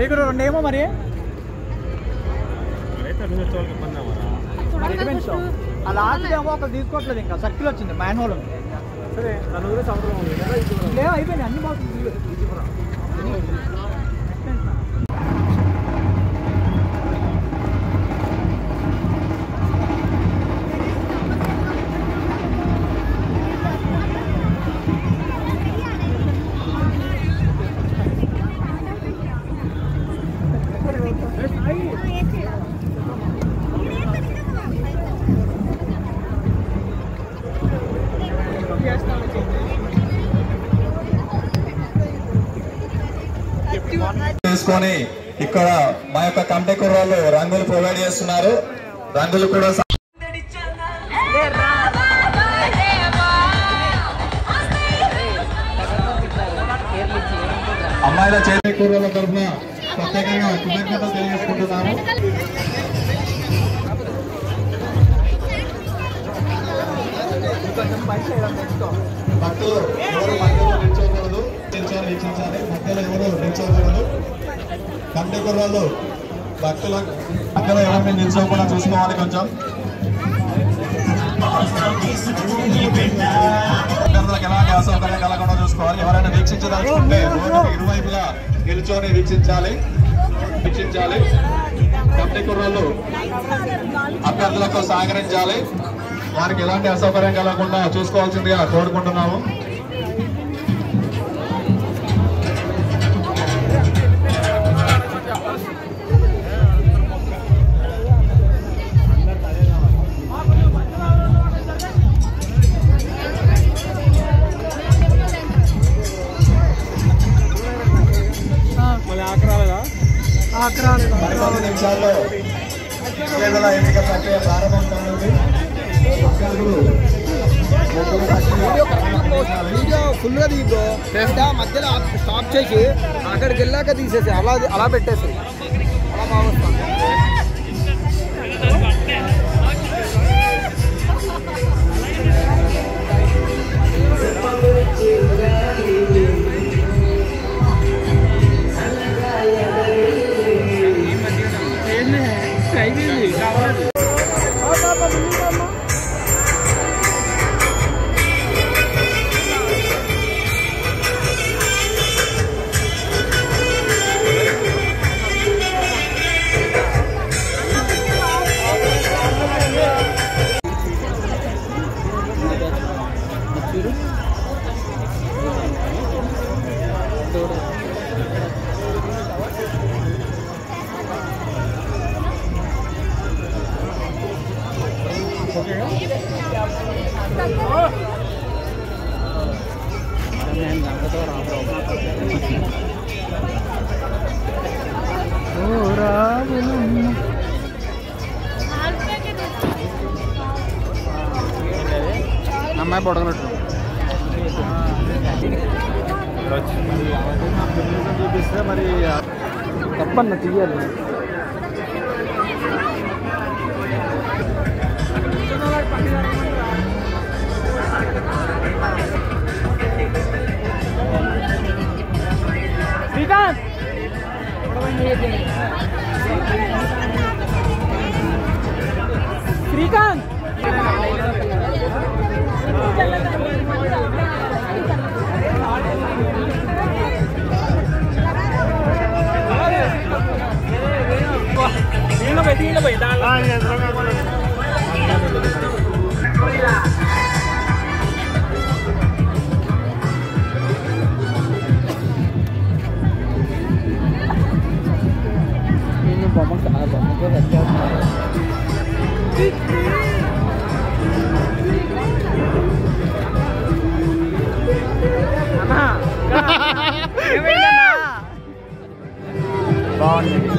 ఇక్కడ రెండేమో మరి అలా ఆటేమో ఒక తీసుకోవట్లేదు ఇంకా సర్కిల్ వచ్చింది మ్యాన్ హోల్ సరే నలుగురు సంవత్సరం లేదు అయిపోయింది అన్ని బాగుంది తీసుకొని ఇక్కడ మా యొక్క కమిటీ కుర్రాళ్ళు రంగులు ప్రొవైడ్ చేస్తున్నారు. రంగులు కూడా అమ్మాయిల చేతి కుర్రాళ్ళ తరఫున ప్రత్యేకంగా కృతజ్ఞతలు తెలియజేసుకుంటున్నాము. భక్తులు ఎవరు మధ్యలో నిల్చోకూడదు, వీక్షించాలి. మధ్యలో ఎవరు నిల్చోకూడదు. కమిటీ కుర్రాళ్ళు భక్తుల మధ్యలో ఎవరిని నిల్చోకుండా చూసుకోవాలి. కొంచెం ఎలాంటి అసౌకర్యం కలగకుండా చూసుకోవాలి. ఎవరైనా వీక్షించదలుచుకుంటే రోడ్డుకు ఇరువైపులా నిల్చొని వీక్షించాలి. కమిటీ కుర్రాళ్ళు అభ్యర్థులకు సహకరించాలి. వారికి ఎలాంటి అసౌకర్యం కలగకుండా చూసుకోవాల్సిందిగా కోరుకుంటున్నాము. మరికొన్ని నిమిషాల్లో పేదల ఎన్నిక ప్రక్రియ ప్రారంభం కానుంది. వీడియో ఫుల్గా తీయో మధ్యలో స్టాప్ చేసి అక్కడికి వెళ్ళాక తీసేసి అలా పెట్టేసి అలా బాగుంటుంది. అమ్మాయి పొడగలట్టు చూపిస్తే మరి తప్పన్న తీయాలి. శ్రీకాంత్ శ్రీకాంత్ బాగుంది.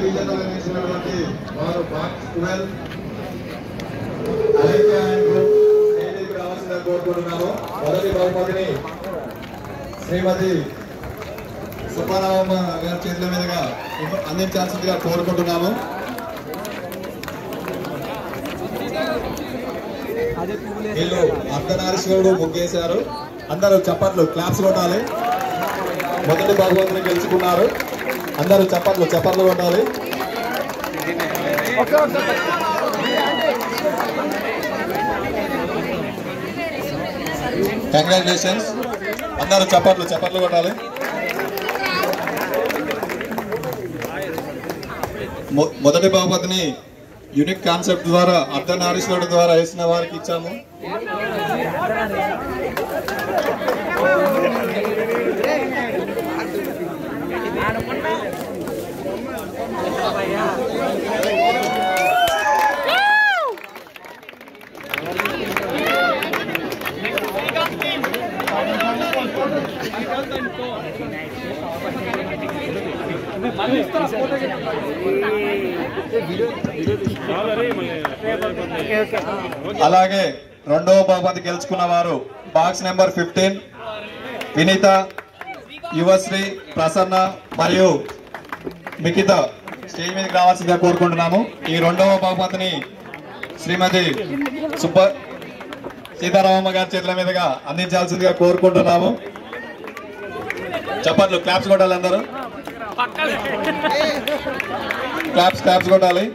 విజేతలు నిర్ణయించినటువంటి వారు బాక్స్ 12 అలెక్యా అండ్ గ్రూప్ రావాల్సిందిగా కోరుకుంటున్నాము. మొదటి బహుమతిని శ్రీమతి సుబ్బారావమ్మ గారి చేతుల మీదుగా అందించాల్సిందిగా కోరుకుంటున్నాము. వీళ్ళు అర్ధనారీశ్వరుడు ముగ్గేశారు. అందరూ చప్పట్లు క్లాప్స్ కొట్టాలి. మొదటి బహుమతిని గెలుచుకున్నారు. అందరూ చప్పట్లు కొట్టాలి. కంగ్రాచులేషన్స్. అందరూ చప్పట్లు కొట్టాలి. మొదటి బహుమతిని యూనిక్ కాన్సెప్ట్ ద్వారా అర్ధనారీశ్వరుడు ద్వారా వేసిన వారికి ఇచ్చాము. అలాగే రెండవ బహుమతి గెలుచుకున్న వారు బాక్స్ నెంబర్ 15 వినీత, యువశ్రీ, ప్రసన్న మరియు మికిత స్టేజ్ మీదకి రావాల్సిందిగా కోరుకుంటున్నాము. ఈ రెండవ బహుమతిని శ్రీమతి సీతారామమ్మ గారి చేతుల మీదుగా అందించాల్సిందిగా కోరుకుంటున్నాము. చప్పట్లు క్లాప్స్ కొట్టాలి. అందరూ క్లాప్స్ కొట్టాలి.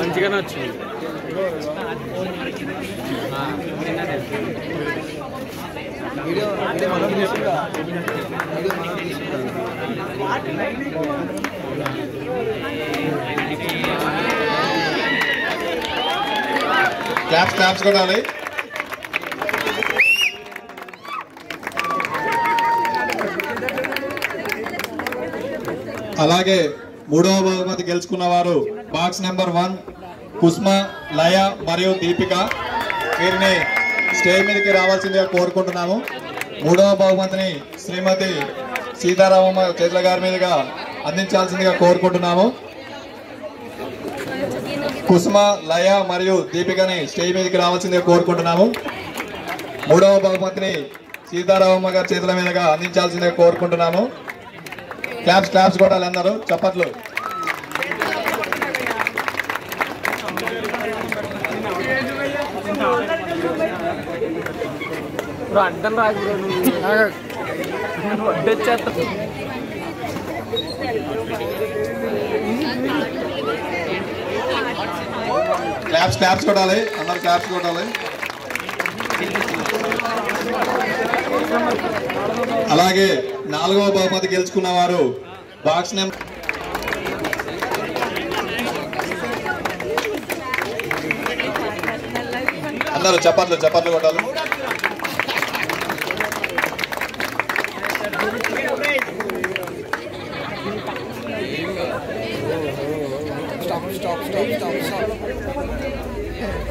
మంచిగానే వచ్చింది. క్లాప్స్ కొట్టాలి. అలాగే మూడవ బహుమతి గెలుచుకున్న వారు బాక్స్ నెంబర్ 1 కుస్మ, లయ మరియు దీపిక. వీరిని స్టేజ్ మీదకి రావాల్సిందిగా కోరుకుంటున్నాము. మూడవ బహుమతిని శ్రీమతి సీతారామమ్మ చేతుల గారి మీదుగా అందించాల్సిందిగా కోరుకుంటున్నాము. కుసుమ, లయ మరియు దీపికని స్టేజ్ మీదకి రావాల్సిందిగా కోరుకుంటున్నాము. మూడవ బహుమతిని సీతారామమ్మ గారి చేతుల మీదుగా అందించాల్సిందిగా కోరుకుంటున్నాము. క్లాప్స్ కొట్టాలి. అందరూ చప్పట్లు. అడ్డం రాదు వడ్డొచ్చేస్తా. క్లాప్స్ కొట్టాలి. అందరూ క్లాప్స్ కొట్టాలి. అలాగే నాలుగవ బహుమతి గెలుచుకున్న వారు బాక్స్ నెంబర్ అందరూ చప్పట్లు కొట్టాలి.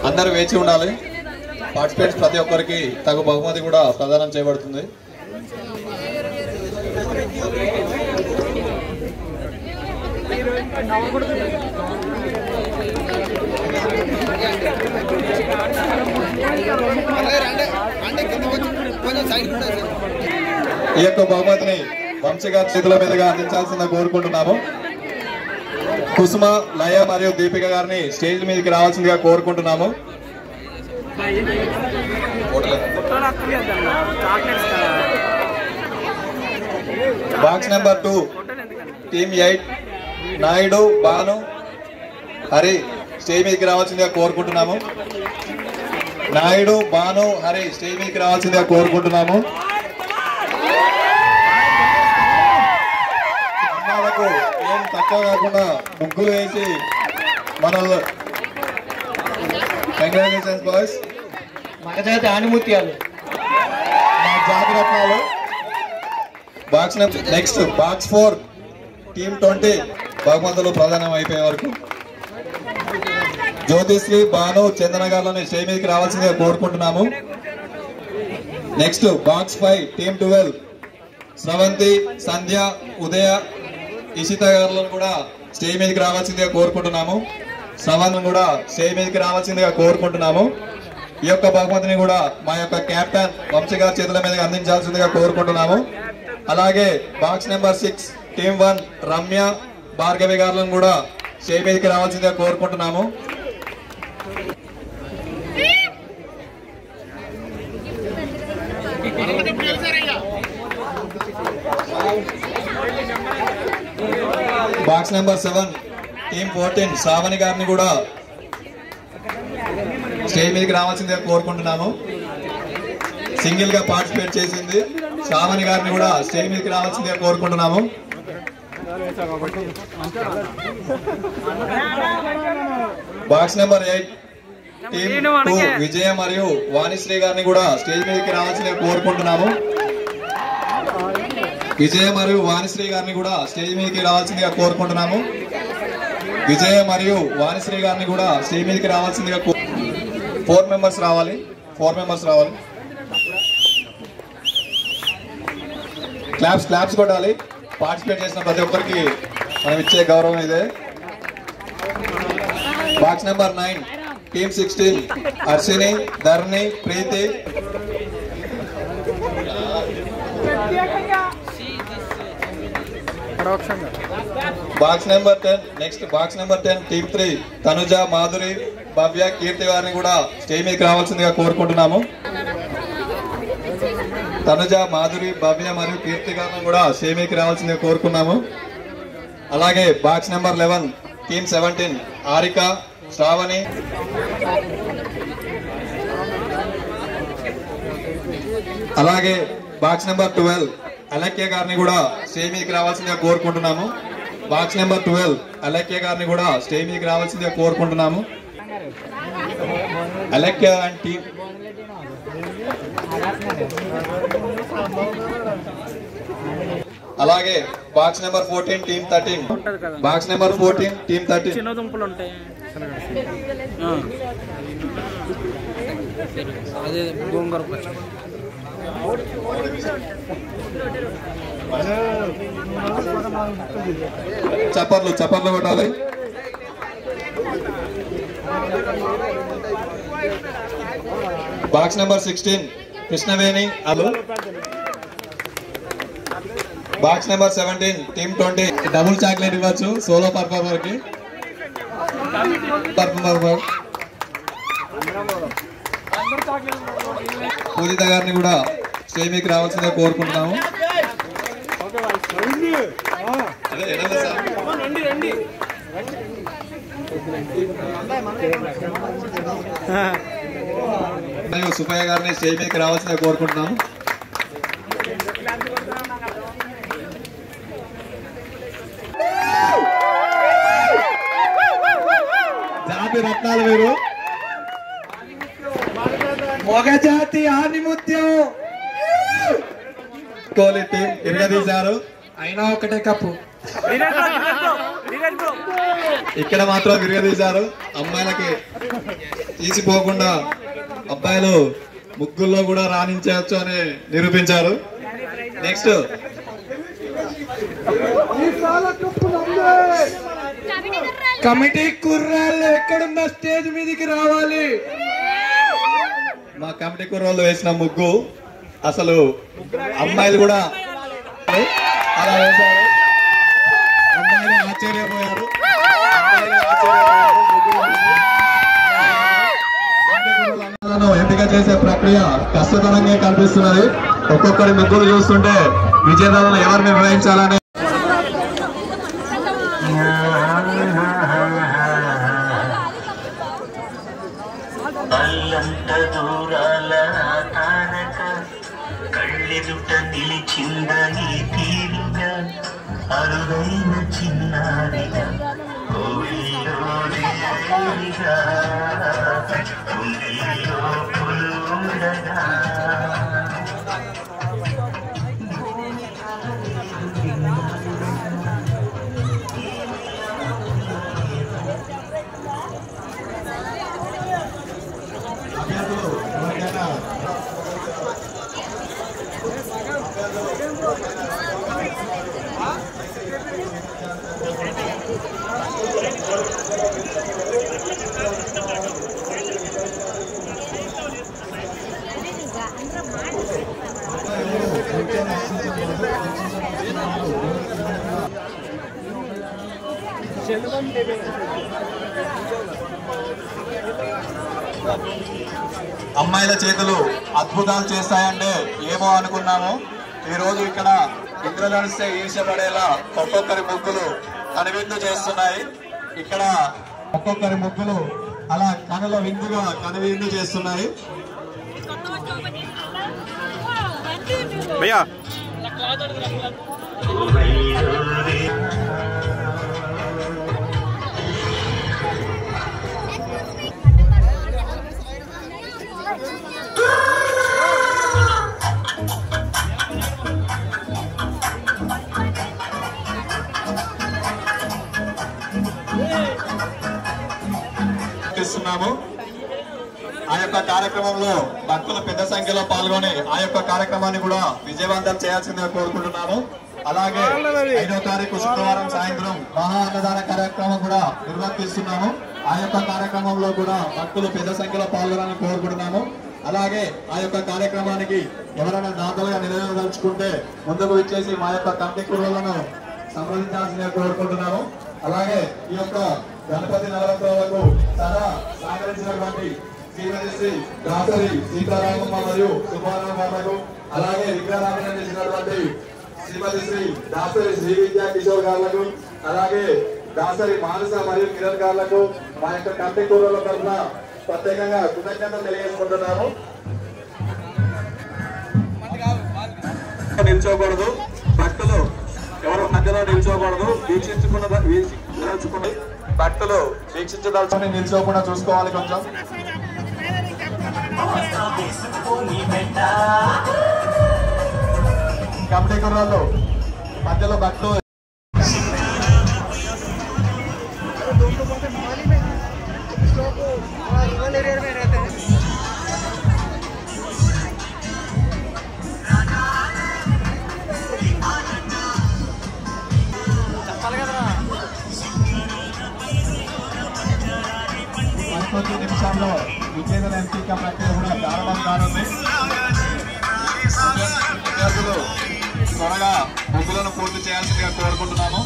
అందరూ వేచి ఉండాలి. పార్టిసిపేట్స్ ప్రతి ఒక్కరికి తగు బహుమతి కూడా ప్రదానం చేయబడుతుంది. ఈ యొక్క బహుమతిని వంశీ గారి చేతుల మీదుగా అందించాల్సిందిగా కోరుకుంటున్నాము. కుసుమ, లయ మరియు దీపిక గారిని స్టేజ్ మీదకి రావాల్సిందిగా కోరుకుంటున్నాము. Box number 2 team 8 Naidu, Bhanu, Hari stage మీదకి రావాల్సిందిగా కోరుకుంటున్నాము. నాయుడు, భాను, హరి స్టేజ్ మీదకి రావాల్సిందిగా కోరుకుంటున్నాము. అమ్మాయిలకు ఏం తక్కువ కాకుండా ముగ్గులు వేసి మన కంగ్రాచులేషన్స్ బాయ్స్. మగజాతి ఆనిముత్యాలు, మా జాగ్రత్తలు. బాక్స్ నెక్స్ట్ బాక్స్ 4 టీమ్ 20 బహుమతులు ప్రదానం అయిపోయే వరకు జ్యోతిశ్రీ, భాను, చందన గారిని స్టేజ్ మీదకి రావాల్సిందిగా కోరుకుంటున్నాము. నెక్స్ట్ బాక్స్ 5 టీమ్ 12 స్రవంతి, సంధ్య, ఉదయ, ఇషిత గారులను కూడా స్టేజ్ మీదకి రావాల్సిందిగా కోరుకుంటున్నాము. శ్రవణ్ కూడా స్టేజ్ మీదకి రావాల్సిందిగా కోరుకుంటున్నాము. ఈ యొక్క బహుమతిని కూడా మా యొక్క కెప్టెన్ వంశీ గారి చేతుల మీదకి అందించాల్సిందిగా కోరుకుంటున్నాము. అలాగే box number 6 team 1 Ramya, Bhargavi గారులను కూడా స్టేజ్ మీదకి రావాల్సిందిగా కోరుకుంటున్నాము. బాక్స్ నెంబర్ 7 టీమ్ 14 శ్రావణి గారిని కూడా స్టేజ్ మీదకి రావాల్సిందిగా కోరుకుంటున్నాము. సింగిల్ గా పార్టిసిపేట్ చేసింది శ్రావణి గారిని కూడా స్టేజ్ మీదకి రావాల్సిందిగా కోరుకుంటున్నాము. బాక్స్ నెంబర్ 8 టీమ్ 2 విజయ మరియు వాణిశ్రీ గారిని కూడా స్టేజ్ మీదకి రావాల్సిందిగా కోరుకుంటున్నాము. విజయ మరియు వాణిశ్రీ గారిని కూడా స్టేజ్ మీదకి రావాల్సిందిగా కోరుకుంటున్నాము. విజయ మరియు వాణిశ్రీ గారిని కూడా స్టేజ్ మీదకి రావాల్సిందిగా 4 మెంబర్స్ రావాలి. క్లాప్స్ కొట్టాలి. పార్టిసిపేట్ చేసిన ప్రతి ఒక్కరికి మనం ఇచ్చే గౌరవం ఇదే. Box number 9 team 16 Harshini, Dharni, Preethi. Box number 10 team 3 Tanuja, Madhuri, Bhavya, Keerthi వారిని కూడా స్టేజ్ మీదకి రావాల్సిందిగా కోరుకుంటున్నాము. తనుజ, మాధురి, భవ్య మరియు కీర్తి గారిని కూడా స్టేజ్ మీదకి రావాల్సిందిగా కోరుకున్నాము. అలాగే box number 11 team 17 Harika, Sravani. అలాగే బాక్స్ నెంబర్ 12 అలక్య గారిని కూడా స్టేజ్ మీదకి రావాల్సిందిగా కోరుకుంటున్నాము. బాక్స్ నెంబర్ 12 అలక్య గారిని కూడా స్టేజ్ మీదకి రావాల్సిందిగా కోరుకుంటున్నాము. అలక్య అండ్ టీమ్. అలాగే బాక్స్ నెంబర్ 14 టీమ్ 13 చిన్న దుంపలు ఉంటాయి. అదే గోంగూర పచ్చడి. చప్పర్లు కొట్టాలి. బాక్స్ నెంబర్ 16 కృష్ణవేణి అలు. Box number 17 team 20 double chocolate ఇవ్వచ్చు సోలో పర్ఫార్మర్ కి. పూజిత గారిని కూడా స్టేజ్ మీదకి రావాల్సిందిగా కోరుకుంటున్నాము. సుబ్బయ్య గారిని స్టేజ్ మీదకి రావాల్సిందిగా కోరుకుంటున్నాము. జాతి రత్నాలు మీరు మొగజాతి ఆనిముత్యం కోహ్లీ టీం ఇరగదీశారు. అయినా ఒకటే కప్పు. ఇక్కడ మాత్రం విరగదీశారు. అమ్మాయిలకి తీసిపోకుండా అబ్బాయిలు ముగ్గుల్లో కూడా రాణించవచ్చు అని నిరూపించారు. నెక్స్ట్ కమిటీ కుర్రాళ్ళు ఎక్కడున్న స్టేజ్ మీదకి రావాలి. మా కమిటీ కుర్రోళ్ళు వేసిన ముగ్గు అసలు అమ్మాయిలు కూడా అలా వేశారు. అమ్మాయిలు ఆశ్చర్యపోయారు. ఎంపిక చేసే ప్రక్రియ కష్టతరంగా కనిపిస్తున్నది. ఒక్కొక్కరి ముగ్గులు చూస్తుంటే విజేతలను ఎవరు నిర్ణయించాలని కళ్ళెదుట నిలిచిందని తీరుగా అరుదైన చిన్నారిగా కోవిల్లో దేవిగా గుండెల్లో పులుండగా అమ్మాయిల చేతులు అద్భుతాలు చేస్తాయంటే ఏమో అనుకున్నాము. ఈ రోజు ఇక్కడ ఇంద్రధనుస్సే ఈర్ష్యపడేలా ఒక్కొక్కరి ముగ్గులు కనువిందు చేస్తున్నాయి. ఇక్కడ ఒక్కొక్కరి ముగ్గులు అలా కనుల విందుగా కనువిందు చేస్తున్నాయి. భయ్యా ఆ యొక్క కార్యక్రమంలో భక్తులు పెద్ద సంఖ్యలో పాల్గొని ఆ యొక్క కార్యక్రమాన్ని కూడా విజయవంతం చేయాల్సిందిగా కోరుకుంటున్నాము. అలాగే 5వ తారీఖు శుక్రవారం సాయంత్రం మహా అన్నదాన కార్యక్రమం కూడా నిర్వర్తిస్తున్నాము. ఆ యొక్క కార్యక్రమంలో కూడా భక్తులు పెద్ద సంఖ్యలో పాల్గొనాలని కోరుకుంటున్నాము. అలాగే ఆ యొక్క కార్యక్రమానికి ఎవరైనా దాతలుగా నిలదలుచుకుంటే ముందుకు ఇచ్చేసి మా యొక్క కమిటీ కుర్రలను సంప్రదించాల్సిందిగా కోరుకుంటున్నాము. అలాగే ఈ యొక్క గణపతి నవరాత్రులకు చాలా సహకరించినటువంటి శ్రీమతి దాసరి సీతారామమ్మ మరియు సుబ్బారావు, అలాగే విగ్రహాలను చేసినటువంటి శ్రీమతి శ్రీ దాసరి శ్రీ విద్యా కిషోర్ గారులకు, అలాగే దాసరి మానస మరియు కిరణ్ గారులకు మా యొక్క కమిటీ కూరల తరఫున ప్రత్యేకంగా కృతజ్ఞతలు తెలియజేసుకుంటున్నాము. నిల్చోకూడదు, భక్తులు ఎవరు మధ్యలో నిల్చోకూడదు. వీక్షించుకుని భక్తులు వీక్షించదలుచుకుని నిల్చోకుండా చూసుకోవాలి. కొంచెం కమిటీ కుర్రాళ్ళు మధ్యలో భక్తులు కొద్ది నిమిషాల్లో విజేతల ఎంపిక ప్రక్రియ కూడా ప్రారంభం కానుంది. విద్యార్థులు త్వరగా ముగ్గులను పూర్తి చేయాల్సిందిగా కోరుకుంటున్నాము.